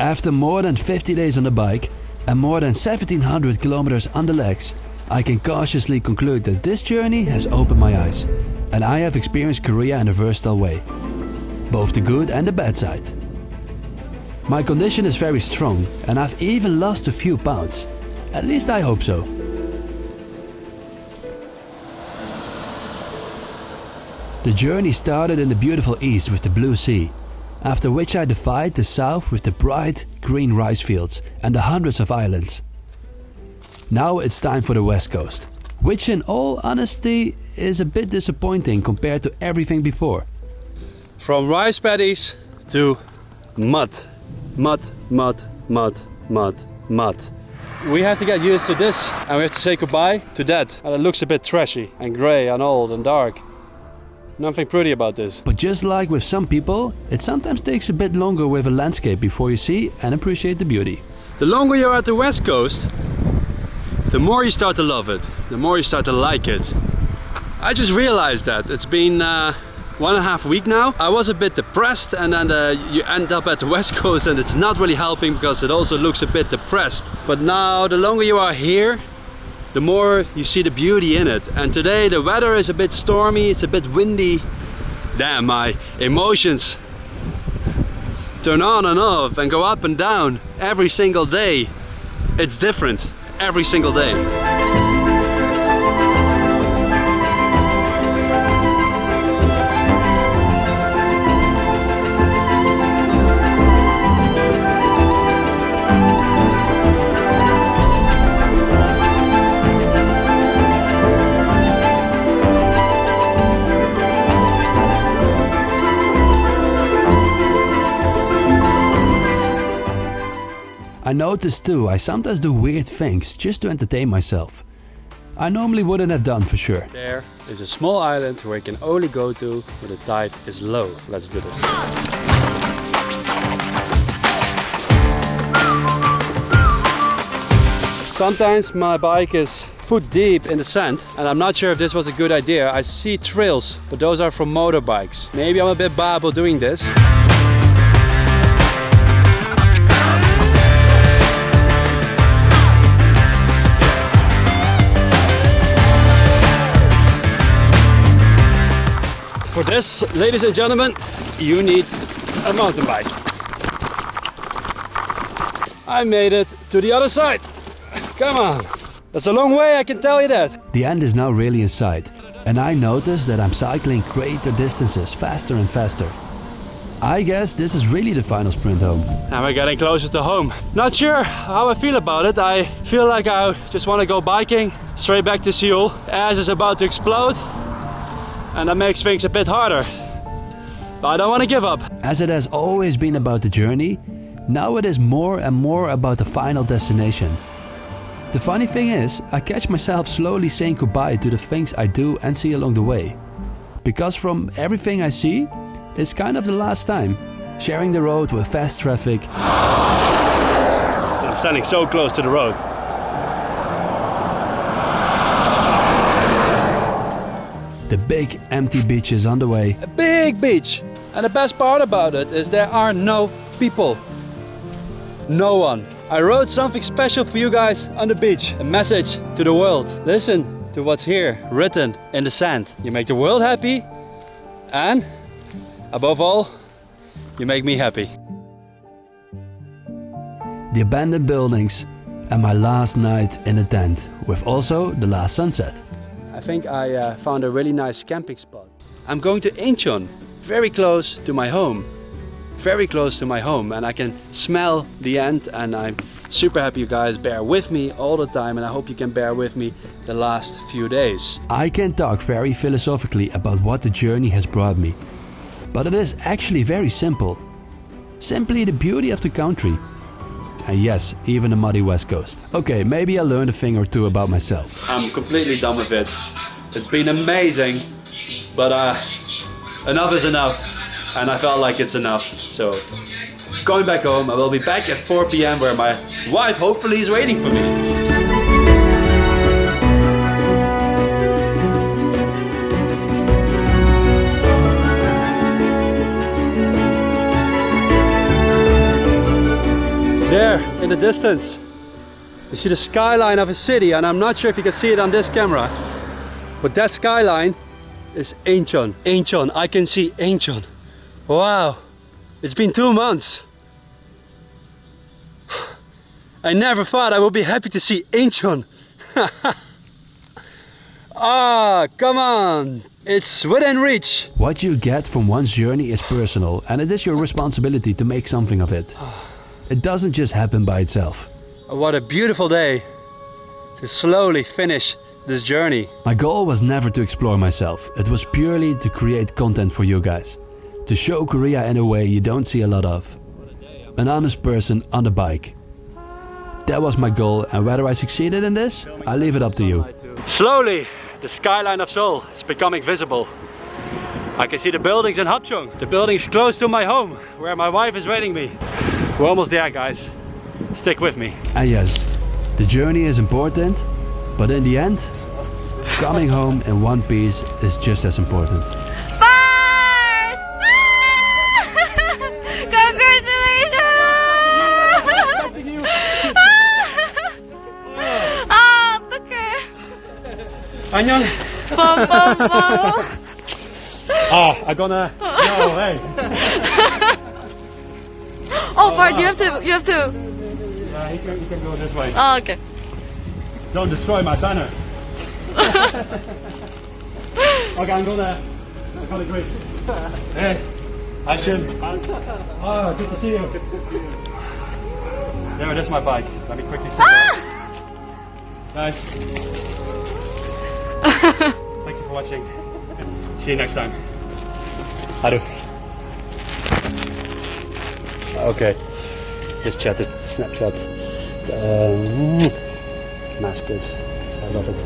After more than 50 days on the bike and more than 1700 kilometers on the legs, I can cautiously conclude that this journey has opened my eyes and I have experienced Korea in a versatile way, both the good and the bad side. My condition is very strong and I've even lost a few pounds, at least I hope so. The journey started in the beautiful east with the blue sea, after which I defied the south with the bright green rice fields and the hundreds of islands. Now it's time for the west coast, which in all honesty is a bit disappointing compared to everything before. From rice paddies to mud. Mud, mud, mud, mud, mud. We have to get used to this and we have to say goodbye to that. And it looks a bit trashy and grey and old and dark. Nothing pretty about this. But just like with some people, it sometimes takes a bit longer with a landscape before you see and appreciate the beauty. The longer you're at the west coast, the more you start to love it, the more you start to like it. I just realized that. It's been 1.5 weeks now. I was a bit depressed and then you end up at the west coast and it's not really helping because it also looks a bit depressed. But now the longer you are here, the more you see the beauty in it. And today the weather is a bit stormy, it's a bit windy. Damn, my emotions turn on and off and go up and down every single day. It's different every single day. I noticed too, I sometimes do weird things just to entertain myself. I normally wouldn't have done for sure. There is a small island where you can only go to when the tide is low. Let's do this. Sometimes my bike is foot deep in the sand and I'm not sure if this was a good idea. I see trails, but those are from motorbikes. Maybe I'm a bit bad at doing this. For this, ladies and gentlemen, you need a mountain bike. I made it to the other side. Come on. That's a long way, I can tell you that. The end is now really in sight, and I notice that I'm cycling greater distances faster and faster. I guess this is really the final sprint home. And we're getting closer to home. Not sure how I feel about it. I feel like I just want to go biking straight back to Seoul. As is about to explode. And that makes things a bit harder. But I don't want to give up. As it has always been about the journey, now it is more and more about the final destination. The funny thing is, I catch myself slowly saying goodbye to the things I do and see along the way. Because from everything I see, it's kind of the last time. Sharing the road with fast traffic. I'm standing so close to the road. The big empty beaches on the way. A big beach. And the best part about it is there are no people. No one. I wrote something special for you guys on the beach. A message to the world. Listen to what's here written in the sand. You make the world happy and above all, you make me happy. The abandoned buildings and my last night in a tent with also the last sunset. I think I found a really nice camping spot. I'm going to Incheon, very close to my home. Very close to my home and I can smell the end and I'm super happy you guys bear with me all the time and I hope you can bear with me the last few days. I can talk very philosophically about what the journey has brought me. But it is actually very simple. Simply the beauty of the country. And yes, even the muddy west coast. Okay, maybe I learned a thing or two about myself. I'm completely done with it. It's been amazing, but enough is enough. And I felt like it's enough. So, going back home, I will be back at 4 p.m. where my wife hopefully is waiting for me. There, in the distance, you see the skyline of a city, and I'm not sure if you can see it on this camera, but that skyline is Incheon. Incheon, I can see Incheon. Wow, it's been 2 months. I never thought I would be happy to see Incheon. Ah, come on, it's within reach. What you get from one's journey is personal, and it is your responsibility to make something of it. It doesn't just happen by itself. What a beautiful day to slowly finish this journey. My goal was never to explore myself. It was purely to create content for you guys. To show Korea in a way you don't see a lot of. An honest person on the bike. That was my goal, and whether I succeeded in this, I leave it up to you. Slowly, the skyline of Seoul is becoming visible. I can see the buildings in Hapjeong. The buildings close to my home, where my wife is waiting me. We're almost there, guys. Stick with me. And yes, the journey is important, but in the end, coming home in one piece is just as important. Bye! Congratulations! Ah, okay. Annyeong. Bum, bum, bum. Ah, I'm gonna. No, hey. Oh, Bart, you have to. Yeah, you can go this way. Oh, okay. Don't destroy my banner. Okay, I'm gonna quit. Hey, action. Oh, good to see you. There, that's my bike. Let me quickly sit down. Nice. Thank you for watching. See you next time. Haru. Okay, just chatted, snapshot. Nice kids, I love it.